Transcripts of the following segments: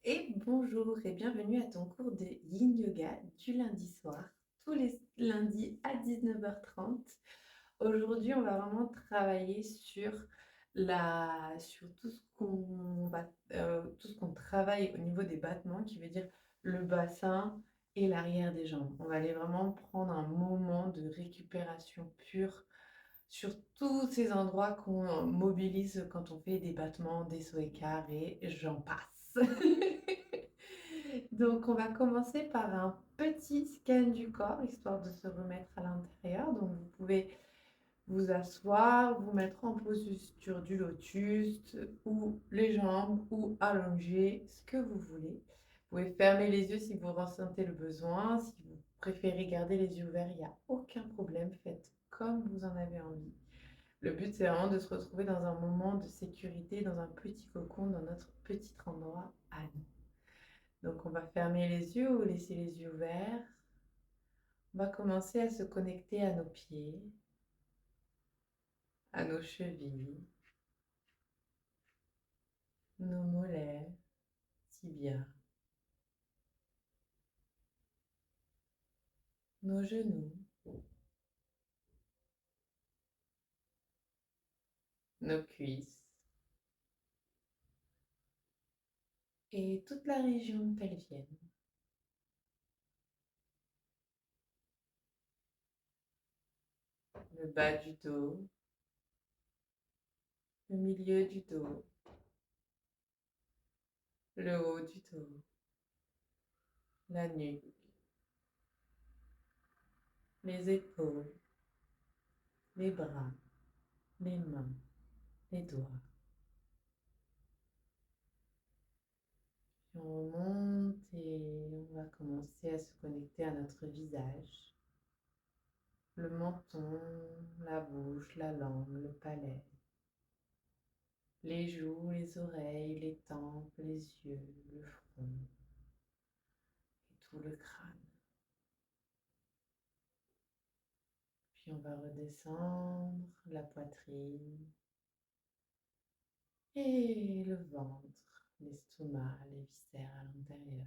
Et bonjour et bienvenue à ton cours de Yin Yoga du lundi soir, tous les lundis à 19h30. Aujourd'hui, on va vraiment travailler sur tout ce qu'on travaille au niveau des battements, qui veut dire le bassin et l'arrière des jambes. On va aller vraiment prendre un moment de récupération pure sur tous ces endroits qu'on mobilise quand on fait des battements, des sauts écarts et j'en passe. Donc, on va commencer par un petit scan du corps, histoire de se remettre à l'intérieur. Donc, vous pouvez vous asseoir, vous mettre en posture du lotus, ou les jambes, ou allonger, ce que vous voulez. Vous pouvez fermer les yeux si vous ressentez le besoin. Si vous préférez garder les yeux ouverts, il n'y a aucun problème. Faites comme vous en avez envie. Le but, c'est vraiment de se retrouver dans un moment de sécurité, dans un petit cocon, dans notre petit endroit à nous. Donc, on va fermer les yeux ou laisser les yeux ouverts. On va commencer à se connecter à nos pieds, à nos chevilles, nos mollets, tibias, nos genoux, nos cuisses et toute la région pelvienne. Le bas du dos, le milieu du dos, le haut du dos, la nuque, les épaules, les bras, les mains, les doigts. Puis on remonte et on va commencer à se connecter à notre visage, le menton, la bouche, la langue, le palais, les joues, les oreilles, les tempes, les yeux, le front et tout le crâne. Puis on va redescendre la poitrine et le ventre, l'estomac, les viscères à l'intérieur.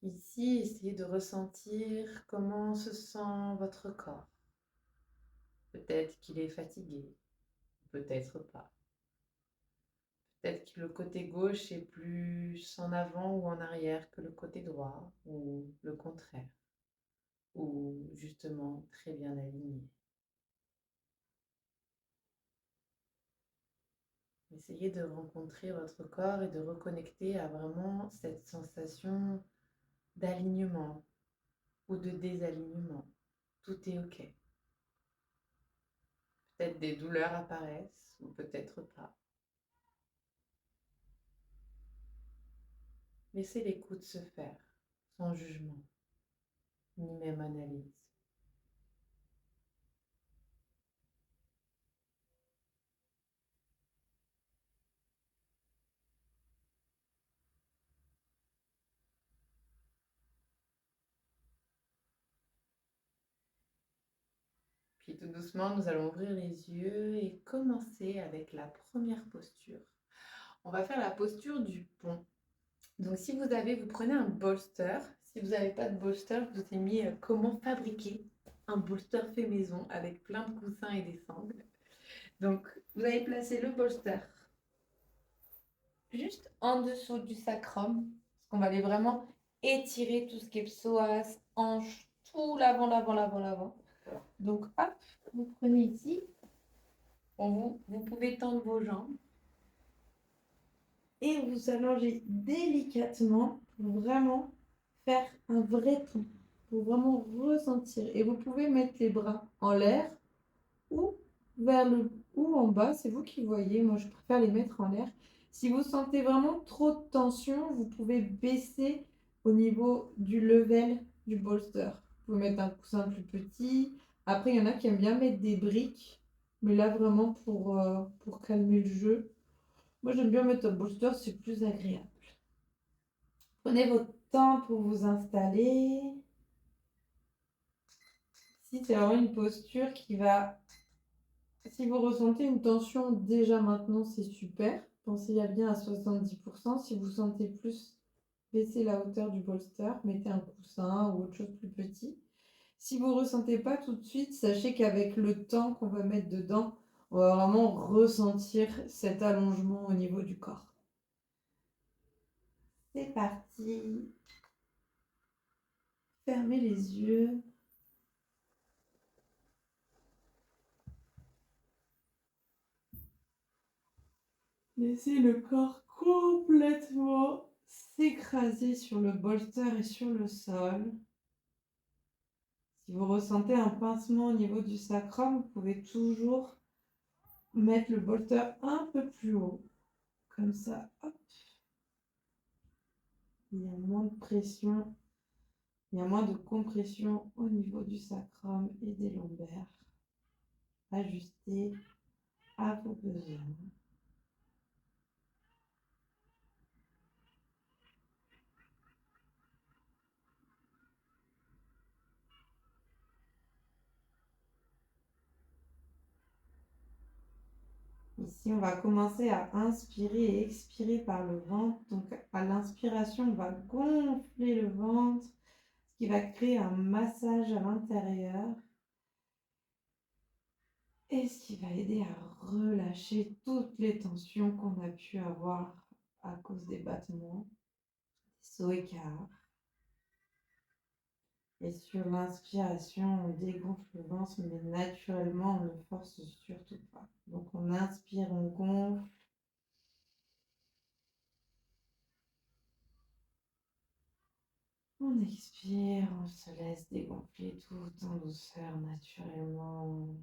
Ici, essayez de ressentir comment se sent votre corps. Peut-être qu'il est fatigué, peut-être pas. Peut-être que le côté gauche est plus en avant ou en arrière que le côté droit, ou le contraire, ou justement très bien aligné. Essayez de rencontrer votre corps et de reconnecter à vraiment cette sensation d'alignement ou de désalignement. Tout est OK. Peut-être des douleurs apparaissent ou peut-être pas. Laissez l'écoute se faire, sans jugement, ni même analyse. Puis tout doucement, nous allons ouvrir les yeux et commencer avec la première posture. On va faire la posture du pont. Donc si vous avez, vous prenez un bolster. Si vous n'avez pas de bolster, je vous ai mis comment fabriquer un bolster fait maison avec plein de coussins et des sangles. Donc vous allez placer le bolster juste en dessous du sacrum, parce qu'on va aller vraiment étirer tout ce qui est psoas, hanche, tout l'avant, l'avant, l'avant, l'avant. Donc hop, vous prenez ici, vous pouvez tendre vos jambes et vous allongez délicatement pour vraiment faire un vrai pont, pour vraiment ressentir. Et vous pouvez mettre les bras en l'air ou vers le ou en bas, c'est vous qui voyez. Moi, je préfère les mettre en l'air. Si vous sentez vraiment trop de tension, vous pouvez baisser au niveau du level du bolster. Vous pouvez mettre un coussin plus petit. Après, il y en a qui aiment bien mettre des briques, mais là, vraiment pour calmer le jeu. Moi, j'aime bien mettre un bolster, c'est plus agréable. Prenez votre temps pour vous installer. Si c'est vraiment une posture qui va... Si vous ressentez une tension déjà maintenant, c'est super. Pensez-y bien à 70%. Si vous sentez plus, baissez la hauteur du bolster, mettez un coussin ou autre chose plus petit. Si vous ne ressentez pas tout de suite, sachez qu'avec le temps qu'on va mettre dedans, on va vraiment ressentir cet allongement au niveau du corps. C'est parti. Fermez les yeux. Laissez le corps complètement s'écraser sur le bolster et sur le sol. Si vous ressentez un pincement au niveau du sacrum, vous pouvez toujours mettre le bolster un peu plus haut. Comme ça, hop. Il y a moins de pression, il y a moins de compression au niveau du sacrum et des lombaires. Ajustez à vos besoins. Ici, on va commencer à inspirer et expirer par le ventre. Donc, à l'inspiration, on va gonfler le ventre, ce qui va créer un massage à l'intérieur. Et ce qui va aider à relâcher toutes les tensions qu'on a pu avoir à cause des battements, des sauts écarts. Et sur l'inspiration, on dégonfle le ventre, mais naturellement, on ne force surtout pas. Donc, on inspire, on gonfle. On expire, on se laisse dégonfler tout en douceur, naturellement.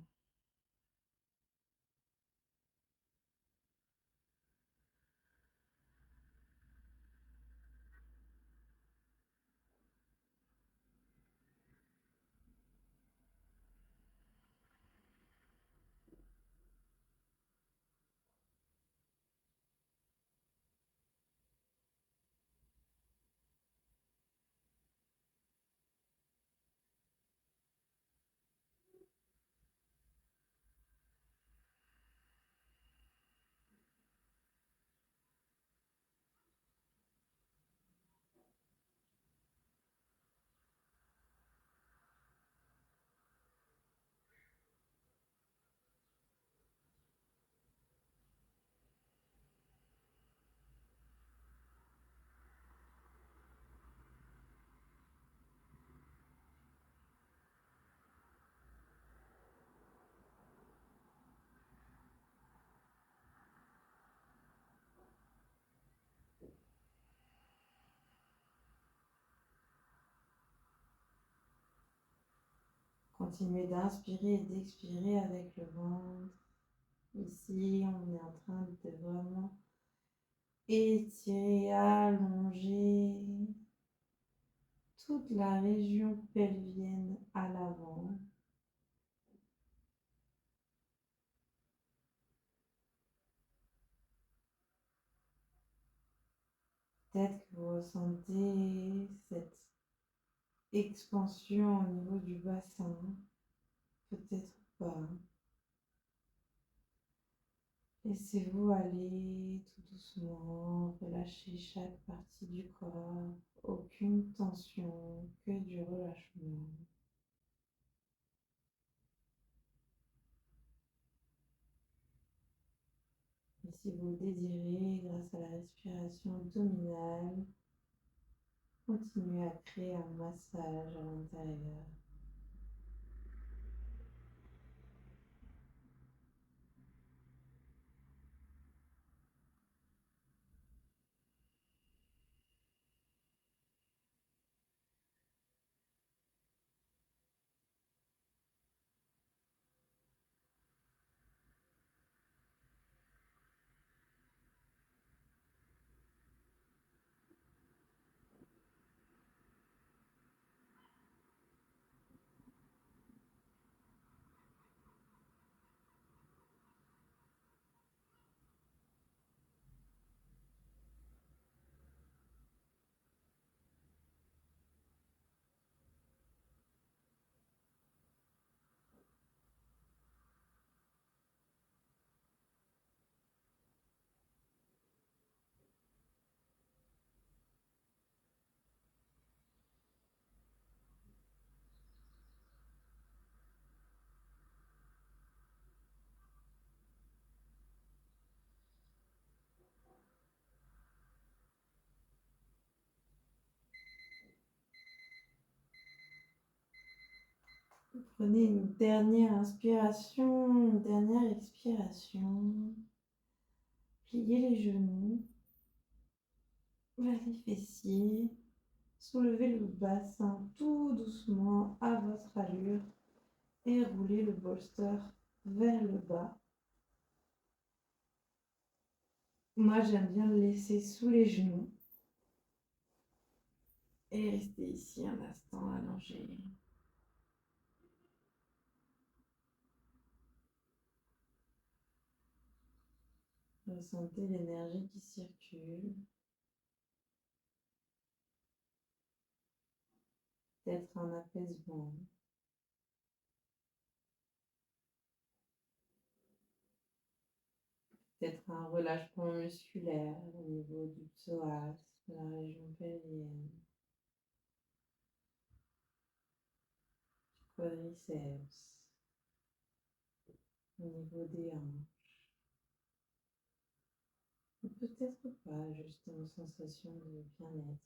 Continuez d'inspirer et d'expirer avec le ventre. Ici, on est en train de vraiment étirer, allonger toute la région pelvienne à l'avant. Peut-être que vous ressentez cette expansion au niveau du bassin, peut-être pas. Laissez-vous aller tout doucement, relâchez chaque partie du corps, aucune tension, que du relâchement. Et si vous le désirez, grâce à la respiration abdominale, continuez à créer un massage à l'intérieur. Prenez une dernière inspiration, une dernière expiration. Pliez les genoux, les fessiers. Soulevez le bassin tout doucement à votre allure et roulez le bolster vers le bas. Moi, j'aime bien le laisser sous les genoux et rester ici un instant allongé. Ressentez l'énergie qui circule. Peut-être un apaisement. Peut-être un relâchement musculaire au niveau du psoas, de la région pelvienne, du quadriceps, au niveau des hanches. Ou peut-être pas, juste une sensation de bien-être.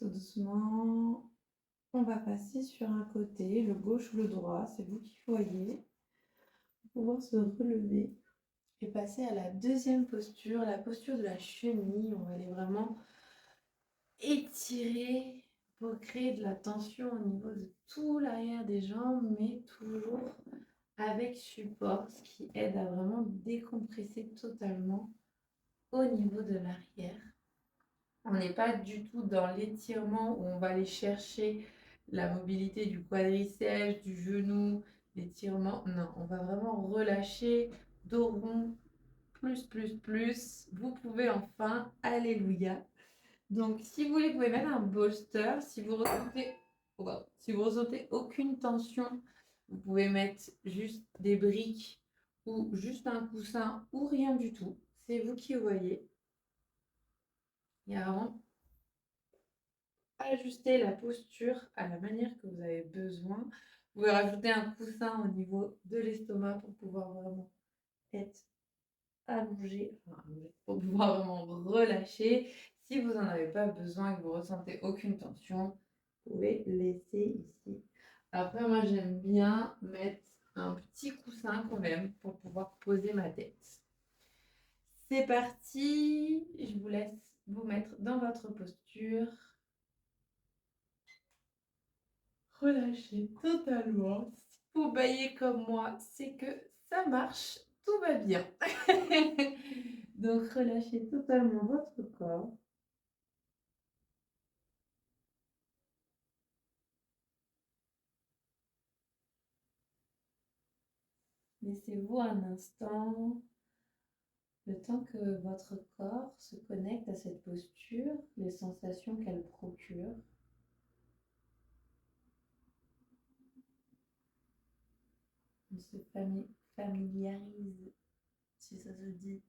Tout doucement, on va passer sur un côté, le gauche ou le droit, c'est vous qui voyez. Pouvoir se relever et passer à la deuxième posture, la posture de la chenille. On va aller vraiment étirer pour créer de la tension au niveau de tout l'arrière des jambes, mais toujours avec support, ce qui aide à vraiment décompresser totalement au niveau de l'arrière. On n'est pas du tout dans l'étirement où on va aller chercher la mobilité du quadriceps, du genou, l'étirement. Non, on va vraiment relâcher, dos rond, plus. Vous pouvez enfin, alléluia. Donc, si vous voulez, vous pouvez mettre un bolster. Si vous ressentez aucune tension, vous pouvez mettre juste des briques ou juste un coussin ou rien du tout. C'est vous qui voyez. Il y a vraiment ajuster la posture à la manière que vous avez besoin. Vous pouvez rajouter un coussin au niveau de l'estomac pour pouvoir vraiment être allongé, pour pouvoir vraiment relâcher. Si vous n'en avez pas besoin et que vous ressentez aucune tension, vous pouvez laisser ici. Après, moi, j'aime bien mettre un petit coussin quand même pour pouvoir poser ma tête. C'est parti, je vous laisse vous mettre dans votre posture. Relâchez totalement. Si vous baillez comme moi, c'est que ça marche, tout va bien. Donc relâchez totalement votre corps. Laissez-vous un instant, le temps que votre corps se connecte à cette posture, les sensations qu'elle procure. On se familiarise, si ça se dit,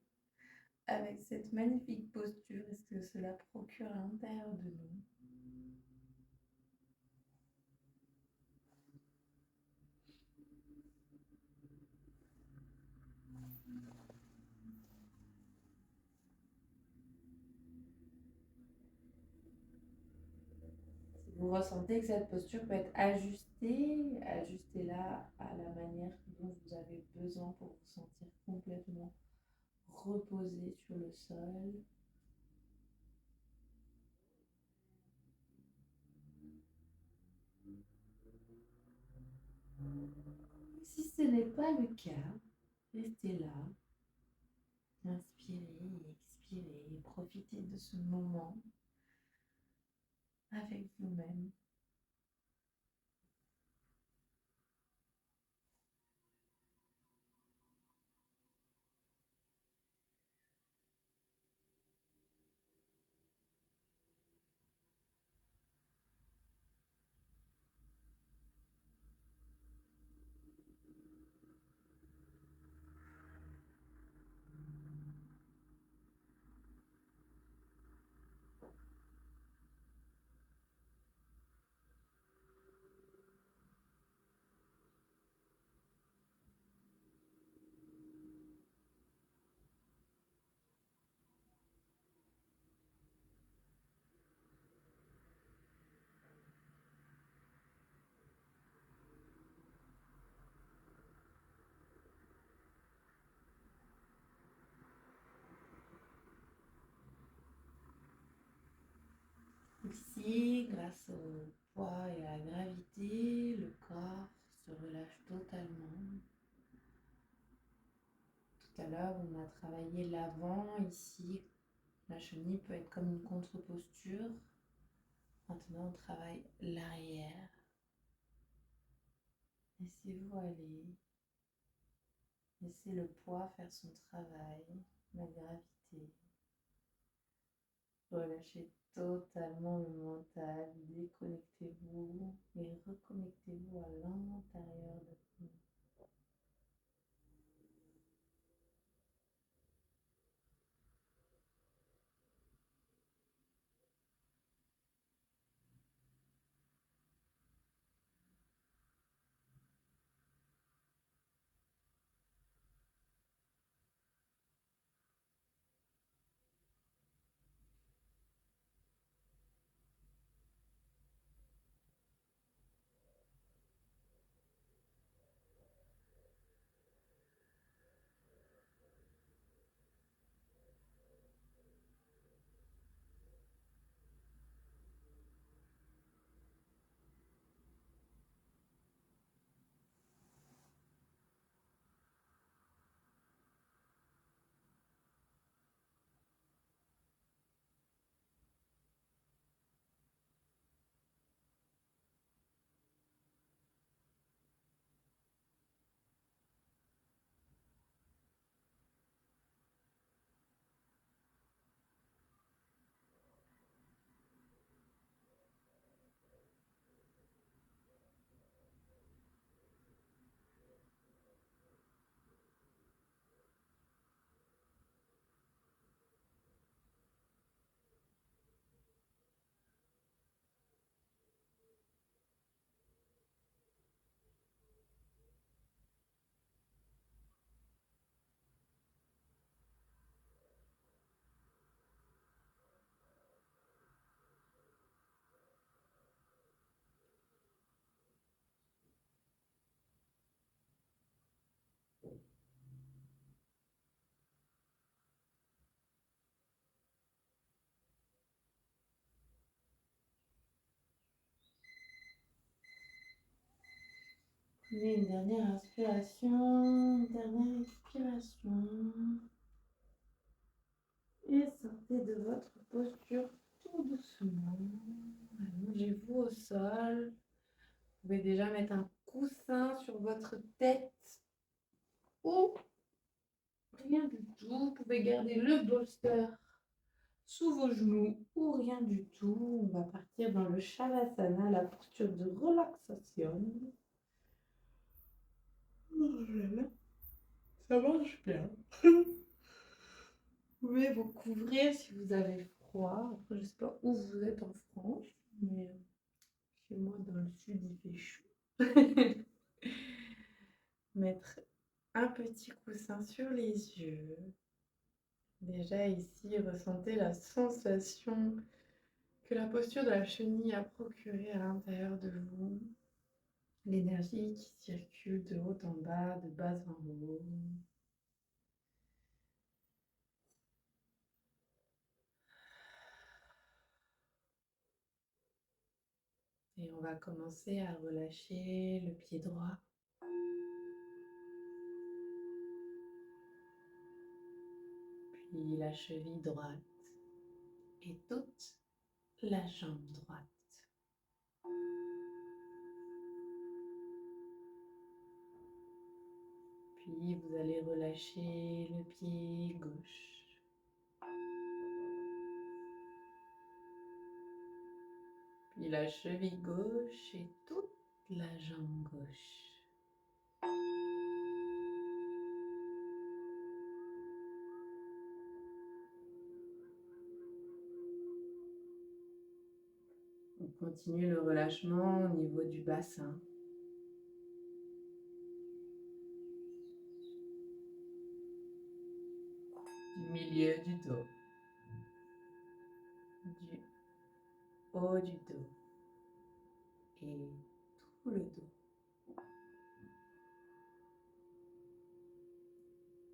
avec cette magnifique posture et ce que cela procure à l'intérieur de nous. Vous ressentez que cette posture peut être ajustée, ajustez-la à la manière dont vous avez besoin pour vous sentir complètement reposé sur le sol. Si ce n'est pas le cas, restez là, inspirez, expirez, profitez de ce moment avec vous-même. Ici, grâce au poids et à la gravité, le corps se relâche totalement. Tout à l'heure, on a travaillé l'avant. Ici, la chenille peut être comme une contre-posture. Maintenant, on travaille l'arrière. Laissez-vous aller. Laissez le poids faire son travail, la gravité. Relâchez totalement le mental, déconnectez-vous et reconnectez-vous à l'intérieur de vous. Prenez une dernière inspiration, une dernière expiration. Et sortez de votre posture tout doucement. Allongez-vous au sol. Vous pouvez déjà mettre un coussin sur votre tête ou rien du tout. Vous pouvez garder le bolster sous vos genoux ou rien du tout. On va partir dans le Shavasana, la posture de relaxation. Ça marche bien. Vous pouvez vous couvrir si vous avez froid. Après, je ne sais pas où vous êtes en France, mais chez moi, dans le sud, il fait chaud. Mettre un petit coussin sur les yeux. Déjà ici, ressentez la sensation que la posture de la chenille a procuré à l'intérieur de vous. L'énergie qui circule de haut en bas, de bas en haut. Et on va commencer à relâcher le pied droit. Puis la cheville droite et toute la jambe droite. Puis vous allez relâcher le pied gauche. Puis la cheville gauche et toute la jambe gauche. On continue le relâchement au niveau du bassin. Du milieu du dos. Du haut du dos. Et tout le dos.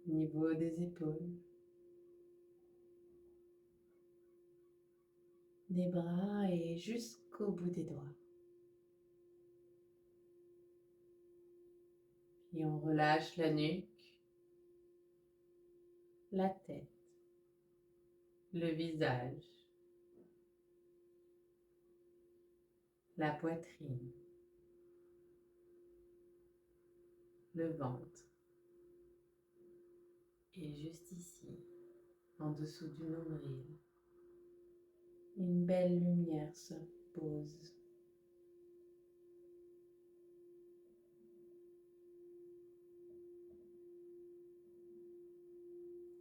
Niveau des épaules, des bras et jusqu'au bout des doigts. Et on relâche la nuque, la tête, le visage, la poitrine, le ventre. Et juste ici, en dessous du nombril, une belle lumière se pose.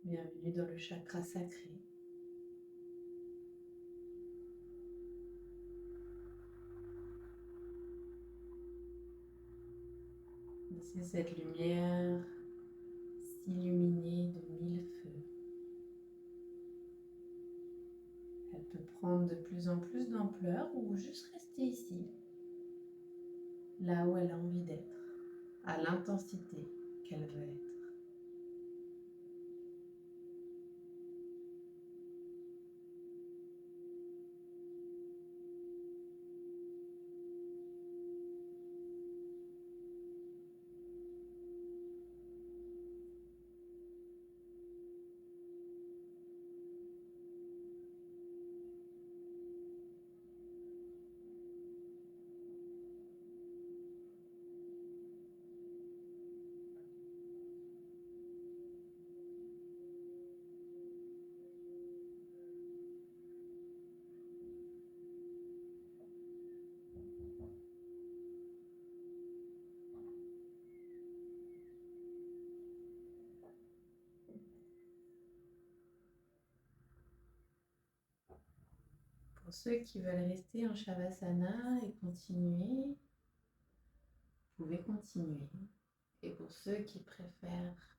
Bienvenue dans le chakra sacré. Laissez cette lumière s'illuminer de mille feux. Elle peut prendre de plus en plus d'ampleur ou juste rester ici, là où elle a envie d'être, à l'intensité qu'elle veut être. Pour ceux qui veulent rester en Shavasana et continuer, vous pouvez continuer. Et pour ceux qui préfèrent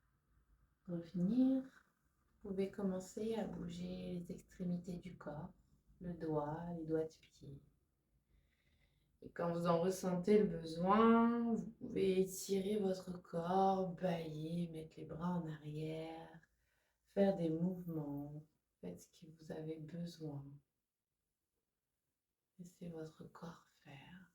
revenir, vous pouvez commencer à bouger les extrémités du corps, le doigt, les doigts de pied. Et quand vous en ressentez le besoin, vous pouvez étirer votre corps, bâiller, mettre les bras en arrière, faire des mouvements, faites ce que vous avez besoin. Laissez votre corps faire.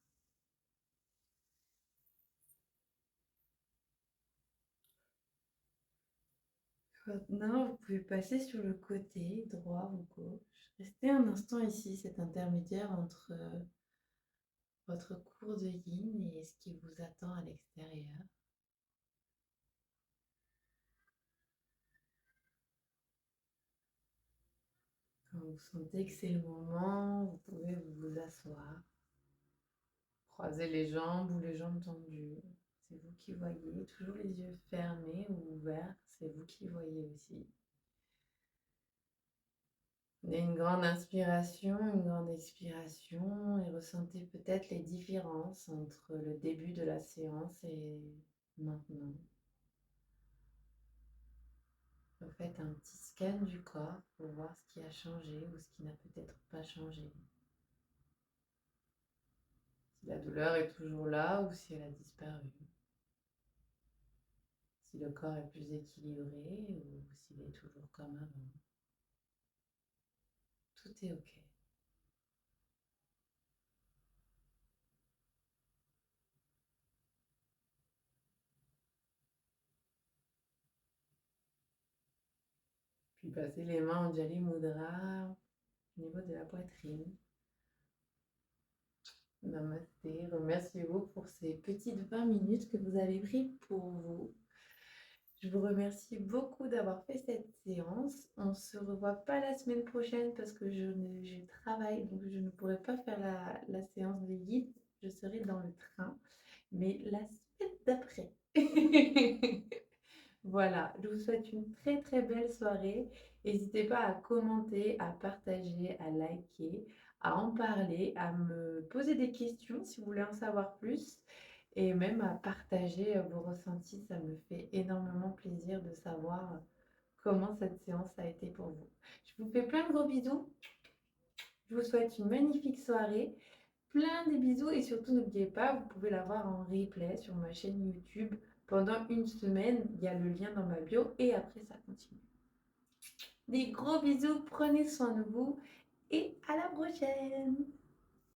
Maintenant, vous pouvez passer sur le côté droit ou gauche. Restez un instant ici, cet intermédiaire entre votre cours de yin et ce qui vous attend à l'extérieur. Quand vous sentez que c'est le moment, vous pouvez vous asseoir. Croisez les jambes ou les jambes tendues. C'est vous qui voyez, toujours les yeux fermés ou ouverts, c'est vous qui voyez aussi. Prenez une grande inspiration, une grande expiration et ressentez peut-être les différences entre le début de la séance et maintenant. Faites un petit scan du corps pour voir ce qui a changé ou ce qui n'a peut-être pas changé. Si la douleur est toujours là ou si elle a disparu. Si le corps est plus équilibré ou s'il est toujours comme avant. Tout est OK. Puis passez les mains en Jali Mudra au niveau de la poitrine. Namasté. Remerciez-vous pour ces petites 20 minutes que vous avez pris pour vous. Je vous remercie beaucoup d'avoir fait cette séance. On ne se revoit pas la semaine prochaine parce que je travaille, donc je ne pourrai pas faire la séance de guide. Je serai dans le train, mais la semaine d'après. Voilà, je vous souhaite une très très belle soirée. N'hésitez pas à commenter, à partager, à liker, à en parler, à me poser des questions si vous voulez en savoir plus et même à partager vos ressentis. Ça me fait énormément plaisir de savoir comment cette séance a été pour vous. Je vous fais plein de gros bisous. Je vous souhaite une magnifique soirée. Plein de bisous et surtout n'oubliez pas, vous pouvez la voir en replay sur ma chaîne YouTube pendant une semaine. Il y a le lien dans ma bio et après ça continue. Des gros bisous, prenez soin de vous et à la prochaine.